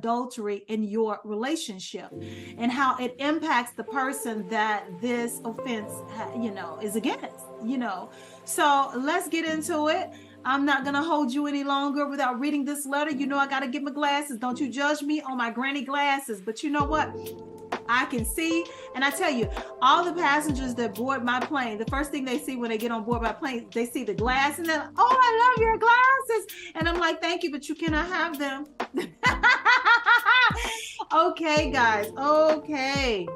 adultery in your relationship and how it impacts the person that this offense, is against, So let's get into it. I'm not going to hold you any longer without reading this letter. I got to get my glasses. Don't you judge me on my granny glasses. But you know what? I can see. And I tell you, all the passengers that board my plane, the first thing they see when they get on board my plane, they see the glass and they're like, oh, I love your glasses. And I'm like, thank you, but you cannot have them. Okay, guys. Okay.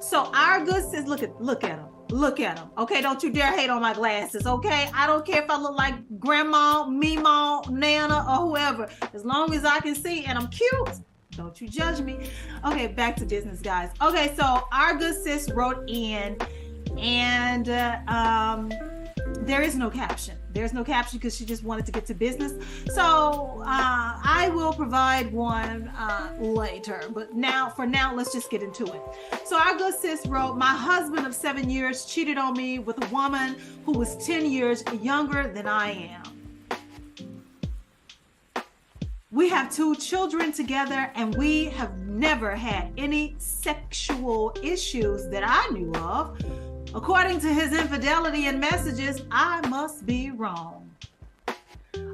So our good sis, look at them. Look at them. Okay, don't you dare hate on my glasses. Okay, I don't care if I look like grandma, Mima, Nana, or whoever. As long as I can see and I'm cute, don't you judge me. Okay, back to business, guys. Okay, so our good sis wrote in, and there is no caption. There's no caption because she just wanted to get to business. So I will provide one later. But for now, let's just get into it. So our good sis wrote, my husband of 7 years cheated on me with a woman who was 10 years younger than I am. We have 2 children together, and we have never had any sexual issues that I knew of. According to his infidelity and messages, I must be wrong.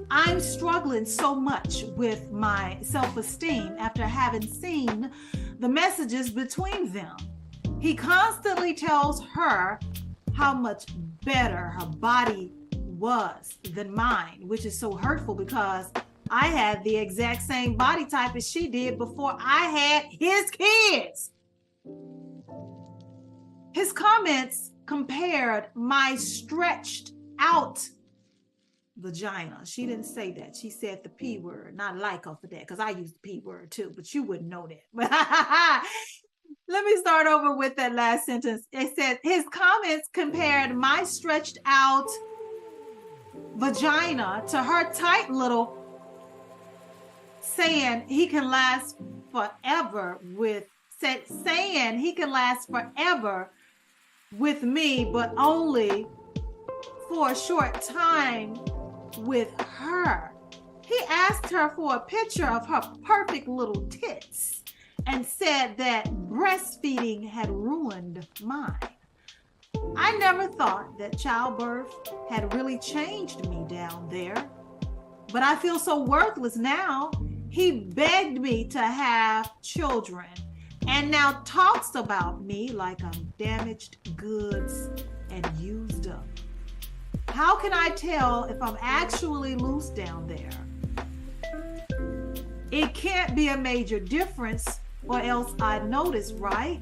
I'm struggling so much with my self-esteem after having seen the messages between them. He constantly tells her how much better her body was than mine, which is so hurtful because I had the exact same body type as she did before I had his kids. His comments compared my stretched out vagina. She didn't say that. She said the P word, not like her for that, because I use the P word too, but you wouldn't know that. Let me start over with that last sentence. It said his comments compared my stretched out vagina to her tight little, saying he can last forever with me, but only for a short time with her. He asked her for a picture of her perfect little tits and said that breastfeeding had ruined mine. I never thought that childbirth had really changed me down there, but I feel so worthless now. He begged me to have children and now talks about me like I'm damaged goods and used up. How can I tell if I'm actually loose down there? It can't be a major difference or else I'd notice, right?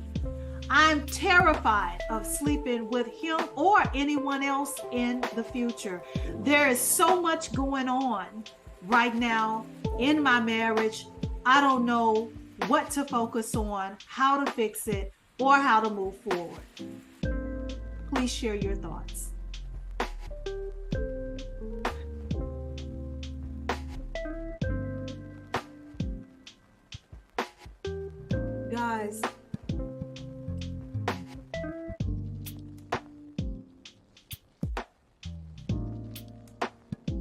I'm terrified of sleeping with him or anyone else in the future. There is so much going on right now in my marriage. I don't know what to focus on, how to fix it, or how to move forward. Please share your thoughts. Guys,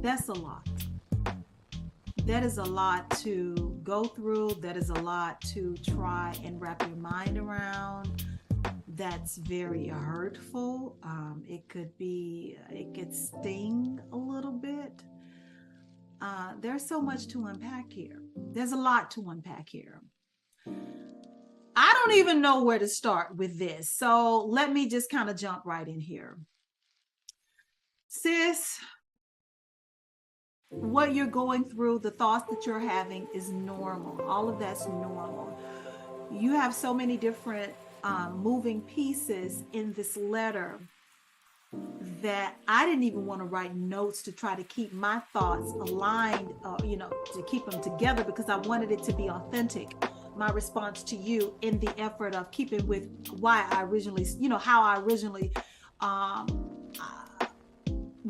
that's a lot. That is a lot to go through. That is a lot to try and wrap your mind around. That's very hurtful. It could sting a little bit. There's so much to unpack here. There's a lot to unpack here. I don't even know where to start with this. So let me just kind of jump right in here. Sis, what you're going through, the thoughts that you're having is normal. All of that's normal. You have so many different moving pieces in this letter that I didn't even want to write notes to try to keep my thoughts aligned, to keep them together, because I wanted it to be authentic. My response to you in the effort of keeping with why I originally, how I originally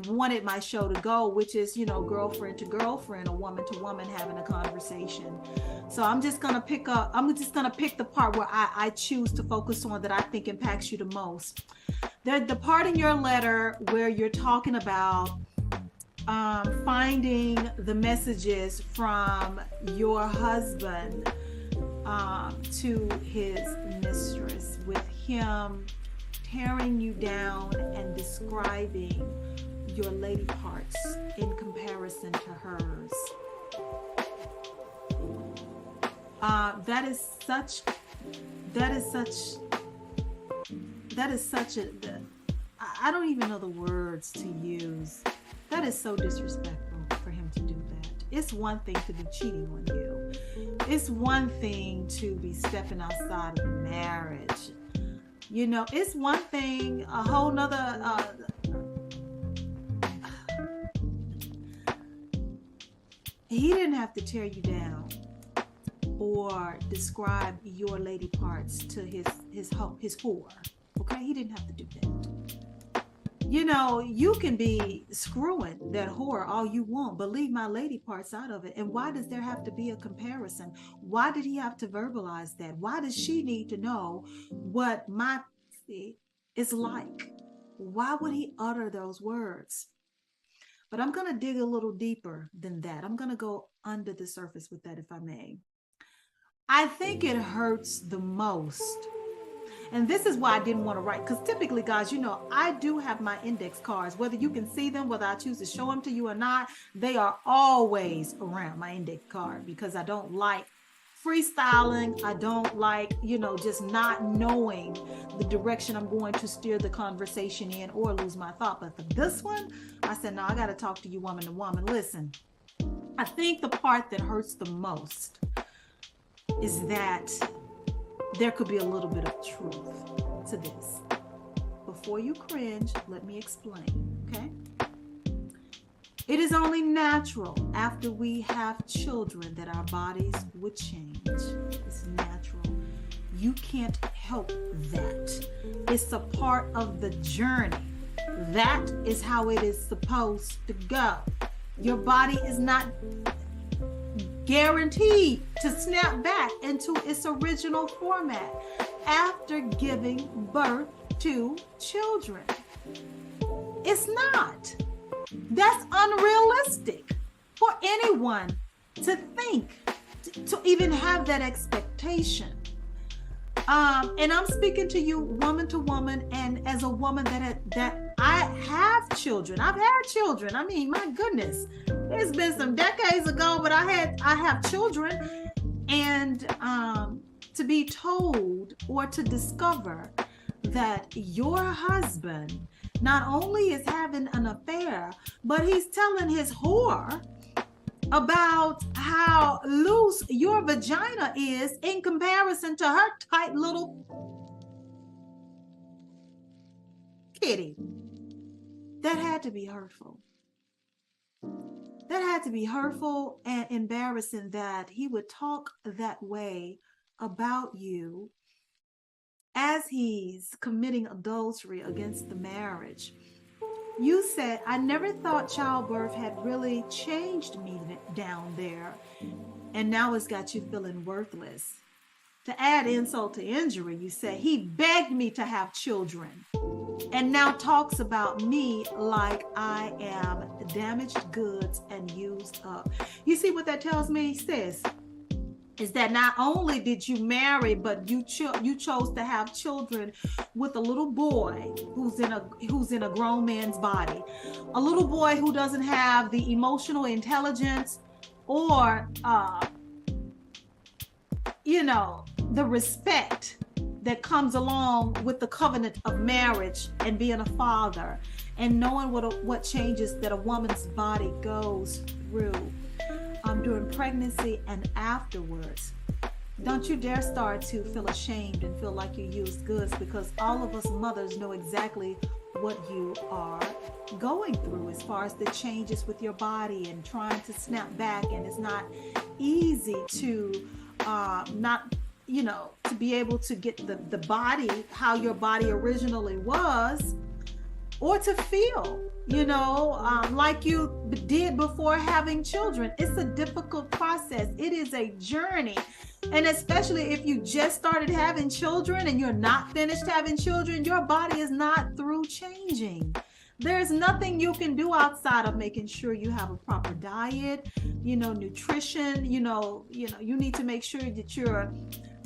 wanted my show to go, which is, girlfriend to girlfriend, or woman to woman having a conversation. So I'm just going to pick the part where I choose to focus on that I think impacts you the most. The part in your letter where you're talking about finding the messages from your husband to his mistress, with him tearing you down and describing your lady parts in comparison to hers. That is such a, I don't even know the words to use. That is so disrespectful for him to do that. It's one thing to be cheating on you. It's one thing to be stepping outside of the marriage. You know, it's one thing, a whole nother, he didn't have to tear you down or describe your lady parts to his whore. Okay, he didn't have to do that. You know, you can be screwing that whore all you want, but leave my lady parts out of it. And why does there have to be a comparison? Why did he have to verbalize that? Why does she need to know what my is like? Why would he utter those words? But I'm going to dig a little deeper than that. I'm going to go under the surface with that, if I may. I think it hurts the most. And this is why I didn't want to write, because typically, guys, you know, I do have my index cards, whether you can see them, whether I choose to show them to you or not, they are always around my index card, because I don't like freestyling. I don't like, you know, just not knowing the direction I'm going to steer the conversation in or lose my thought. But for this one, I said, no, I got to talk to you woman to woman. Listen, I think the part that hurts the most is that there could be a little bit of truth to this. Before you cringe, let me explain, okay? It is only natural after we have children that our bodies would change. It's natural. You can't help that. It's a part of the journey. That is how it is supposed to go. Your body is not guaranteed to snap back into its original format after giving birth to children. It's not. That's unrealistic for anyone to think, to even have that expectation. And I'm speaking to you woman to woman, and as a woman that I have children. I've had children. I mean, my goodness, it's been some decades ago, but I have children, and to be told or to discover that your husband not only is having an affair, but he's telling his whore about how loose your vagina is in comparison to her tight little kitty. That had to be hurtful. That had to be hurtful and embarrassing that he would talk that way about you as he's committing adultery against the marriage. You said, I never thought childbirth had really changed me down there, and now it's got you feeling worthless. To add insult to injury, you said, he begged me to have children and now talks about me like I am damaged goods and used up. You see what that tells me, sis? Is that not only did you marry, but you chose to have children with a little boy who's in a grown man's body, a little boy who doesn't have the emotional intelligence or the respect that comes along with the covenant of marriage and being a father and knowing what changes that a woman's body goes through during pregnancy and afterwards. Don't you dare start to feel ashamed and feel like you used goods, because all of us mothers know exactly what you are going through as far as the changes with your body and trying to snap back. And it's not easy to to be able to get the body how your body originally was, or to feel like you did before having children. It's a difficult process. It is a journey. And especially if you just started having children and you're not finished having children, your body is not through changing. There's nothing you can do outside of making sure you have a proper diet, nutrition, you need to make sure that you're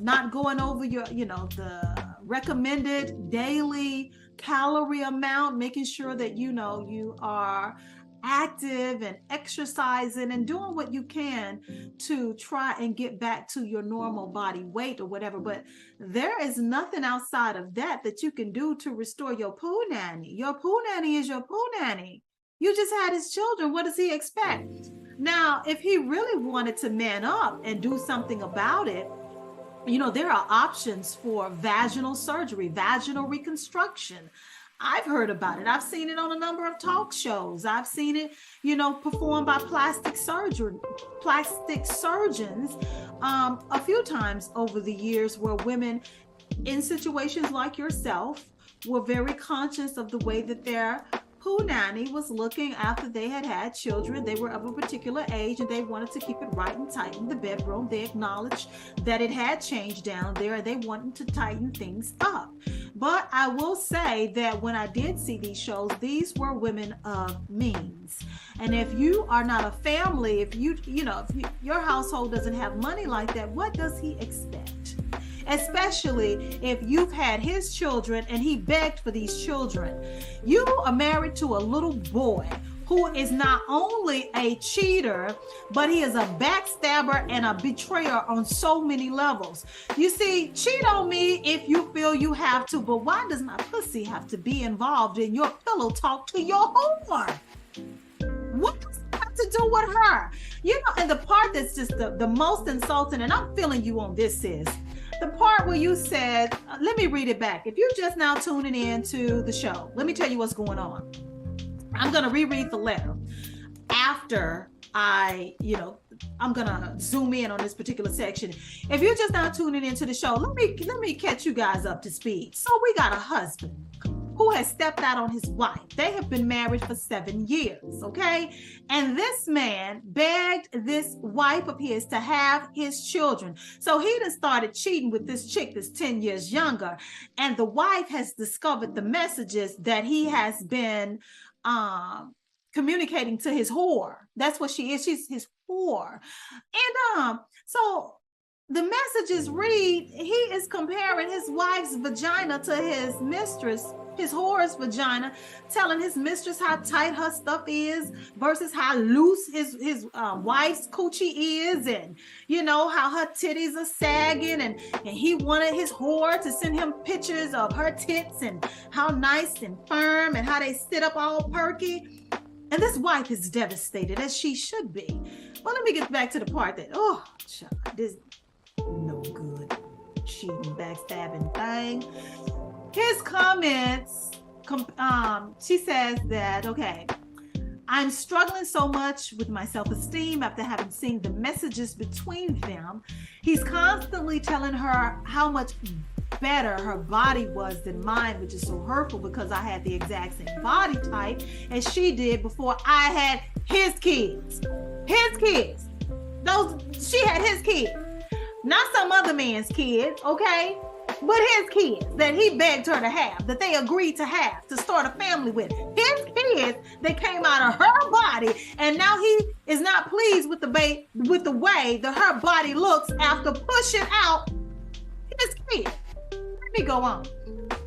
not going over your, the recommended daily calorie amount, making sure that, you are active and exercising and doing what you can to try and get back to your normal body weight or whatever. But there is nothing outside of that you can do to restore your poo nanny. Your poo nanny is your poo nanny. You just had his children. What does he expect? Now, if he really wanted to man up and do something about it, there are options for vaginal surgery, vaginal reconstruction. I've heard about it. I've seen it on a number of talk shows. I've seen it, performed by plastic surgeons a few times over the years, where women in situations like yourself were very conscious of the way that their poo nanny was looking after they had children. They were of a particular age and they wanted to keep it right and tight in the bedroom. They acknowledged that it had changed down there and they wanted to tighten things up. But I will say that when I did see these shows, these were women of means. And if you are not a family, if your household doesn't have money like that, what does he expect? Especially if you've had his children and he begged for these children. You are married to a little boy who is not only a cheater, but he is a backstabber and a betrayer on so many levels. You see, cheat on me if you feel you have to, but why does my pussy have to be involved in your pillow talk to your whore? What does it have to do with her? And the part that's just the most insulting, and I'm feeling you on this, sis. The part where you said, let me read it back. If you're just now tuning in to the show, let me tell you what's going on. I'm going to reread the letter after I'm going to zoom in on this particular section. If you're just now tuning into the show, let me catch you guys up to speed. So we got a husband who has stepped out on his wife. They have been married for 7 years, okay? And this man begged this wife of his to have his children. So he done started cheating with this chick that's 10 years younger. And the wife has discovered the messages that he has been communicating to his whore. That's what she is. She's his whore. And so the messages read, he is comparing his wife's vagina to his mistress, his whore's vagina, telling his mistress how tight her stuff is versus how loose his wife's coochie is, and how her titties are sagging, and he wanted his whore to send him pictures of her tits and how nice and firm and how they sit up all perky. And this wife is devastated, as she should be. Well, let me get back to the part that, this no good cheating, backstabbing thing. His comments, she says that, okay, I'm struggling so much with my self-esteem after having seen the messages between them. He's constantly telling her how much better her body was than mine, which is so hurtful because I had the exact same body type as she did before I had his kids. His kids. She had his kids. Not some other man's kids, okay? But his kids that he begged her to have, that they agreed to have, to start a family with. His kids that came out of her body, and now he is not pleased with the way that her body looks after pushing out his kids. Let me go on.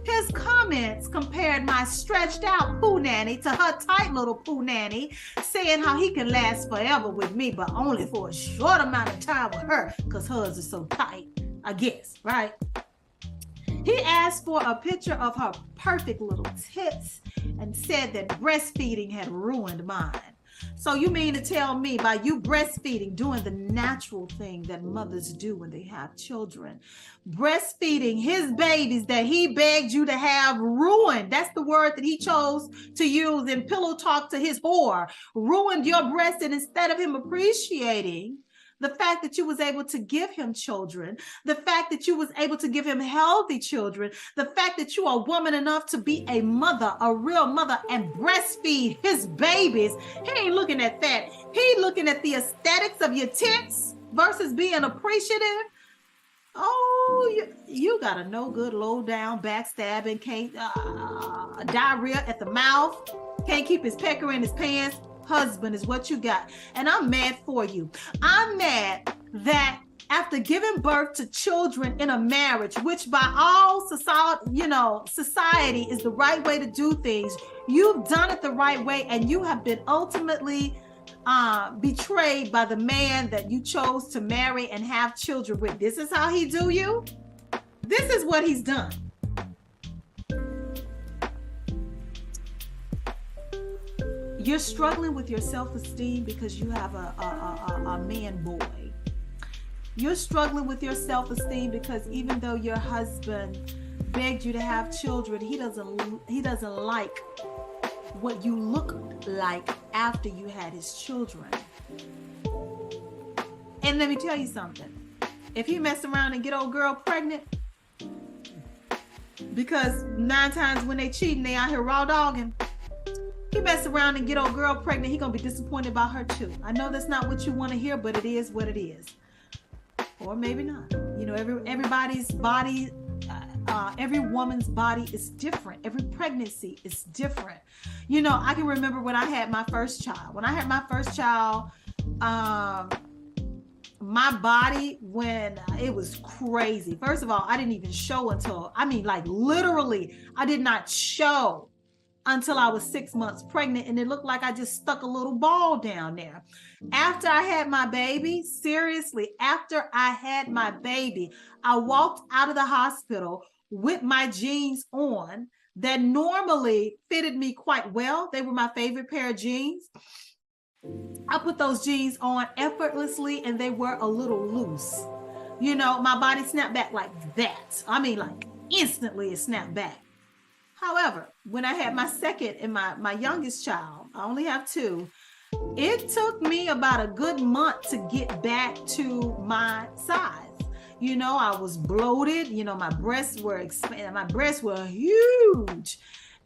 His comments compared my stretched out poo nanny to her tight little poo nanny, saying how he can last forever with me, but only for a short amount of time with her, because hers is so tight, I guess, right? He asked for a picture of her perfect little tits and said that breastfeeding had ruined mine. So you mean to tell me by you breastfeeding, doing the natural thing that mothers do when they have children, breastfeeding his babies that he begged you to have ruined, that's the word that he chose to use in pillow talk to his whore, ruined your breast, and instead of him appreciating the fact that you was able to give him children, the fact that you was able to give him healthy children, the fact that you are woman enough to be a mother, a real mother, and breastfeed his babies, he ain't looking at that. He looking at the aesthetics of your tits versus being appreciative. Oh, you got a no good, low down, backstabbing, diarrhea at the mouth, Can't keep his pecker in his pants. Husband is what you got. And I'm mad for you. I'm mad that after giving birth to children in a marriage, which by all society is the right way to do things, you've done it the right way, and you have been ultimately betrayed by the man that you chose to marry and have children with. This is how he do you. This is what he's done. You're struggling with your self-esteem because you have a man boy. You're struggling with your self-esteem because even though your husband begged you to have children, he doesn't like what you look like after you had his children. And let me tell you something. If he mess around and get old girl pregnant, because 9 times when they cheating, they out here raw dogging. He mess around and get old girl pregnant, he gonna be disappointed about her too. I know that's not what you want to hear, but it is what it is. Or maybe not. You know, everybody's body, every woman's body is different. Every pregnancy is different. You know, I can remember when I had my first child. When I had my first child, my body, when it was crazy. First of all, I didn't even show until, literally, I did not show until I was 6 months pregnant, and it looked like I just stuck a little ball down there. After I had my baby, seriously, after I had my baby, I walked out of the hospital with my jeans on that normally fitted me quite well. They were my favorite pair of jeans. I put those jeans on effortlessly, and they were a little loose. You know, my body snapped back like that. Like instantly it snapped back. However, when I had my second and my youngest child, I only have 2, it took me about a good month to get back to my size. You know, I was bloated, you know, my breasts were huge.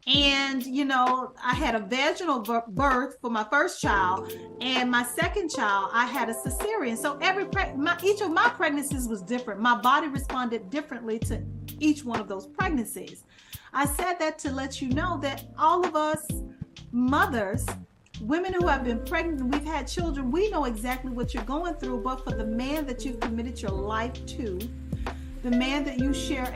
And, you know, I had a vaginal birth for my first child, and my second child, I had a cesarean. So each of my pregnancies was different. My body responded differently to each one of those pregnancies. I said that to let you know that all of us mothers, women who have been pregnant, we've had children, we know exactly what you're going through. But for the man that you've committed your life to, the man that you share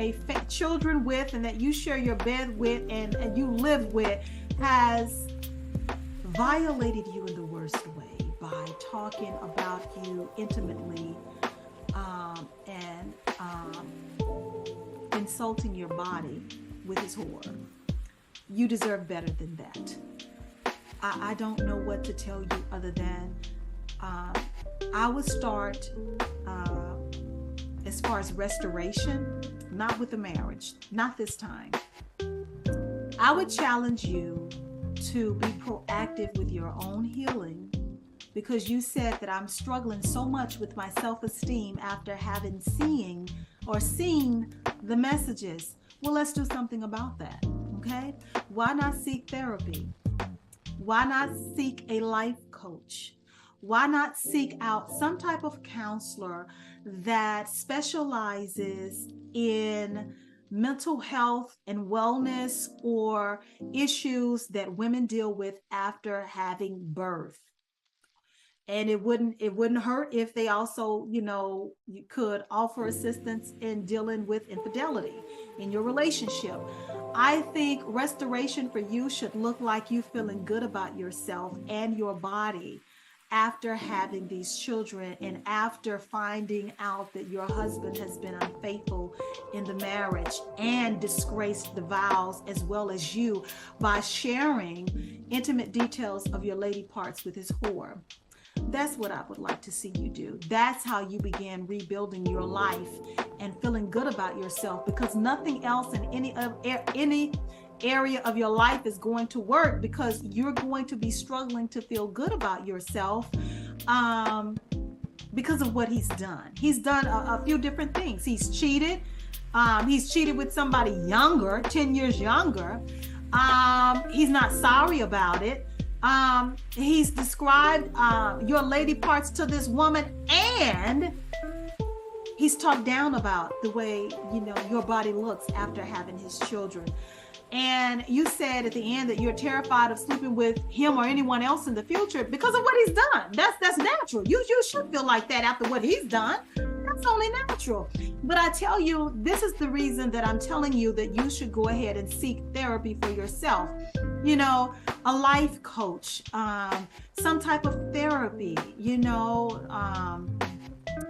children with, and that you share your bed with, and you live with, has violated you in the worst way by talking about you intimately and insulting your body with his whore. You deserve better than that. I don't know what to tell you other than I would start as far as restoration, not with a marriage, not this time. I would challenge you to be proactive with your own healing, because you said that I'm struggling so much with my self-esteem after having seen the messages. Well, let's do something about that, okay? Why not seek therapy? Why not seek a life coach? Why not seek out some type of counselor that specializes in mental health and wellness, or issues that women deal with after having birth? And it wouldn't hurt if they also, you know, you could offer assistance in dealing with infidelity in your relationship. I think restoration for you should look like you feeling good about yourself and your body after having these children, and after finding out that your husband has been unfaithful in the marriage and disgraced the vows, as well as you, by sharing intimate details of your lady parts with his whore. That's what I would like to see you do. That's how you begin rebuilding your life and feeling good about yourself, because nothing else in any area of your life is going to work, because you're going to be struggling to feel good about yourself because of what he's done. He's done a few different things. He's cheated. He's cheated with somebody younger, 10 years younger. He's not sorry about it. He's described your lady parts to this woman, and he's talked down about the way, you know, your body looks after having his children. and you said at the end that you're terrified of sleeping with him or anyone else in the future because of what he's done. That's natural. You should feel like that after what he's done. That's only natural. But I tell you, this is the reason that I'm telling you that you should go ahead and seek therapy for yourself. You know, a life coach, some type of therapy, you know,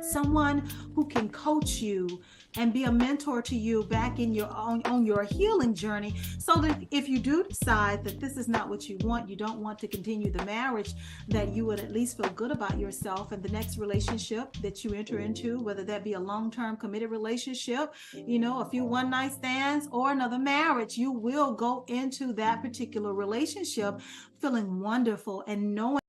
someone who can coach you and be a mentor to you back in your on your healing journey, so that if you do decide that this is not what you want, you don't want to continue the marriage, that you would at least feel good about yourself and the next relationship that you enter into, whether that be a long-term committed relationship, you know, a few one-night stands, or another marriage. You will go into that particular relationship feeling wonderful and knowing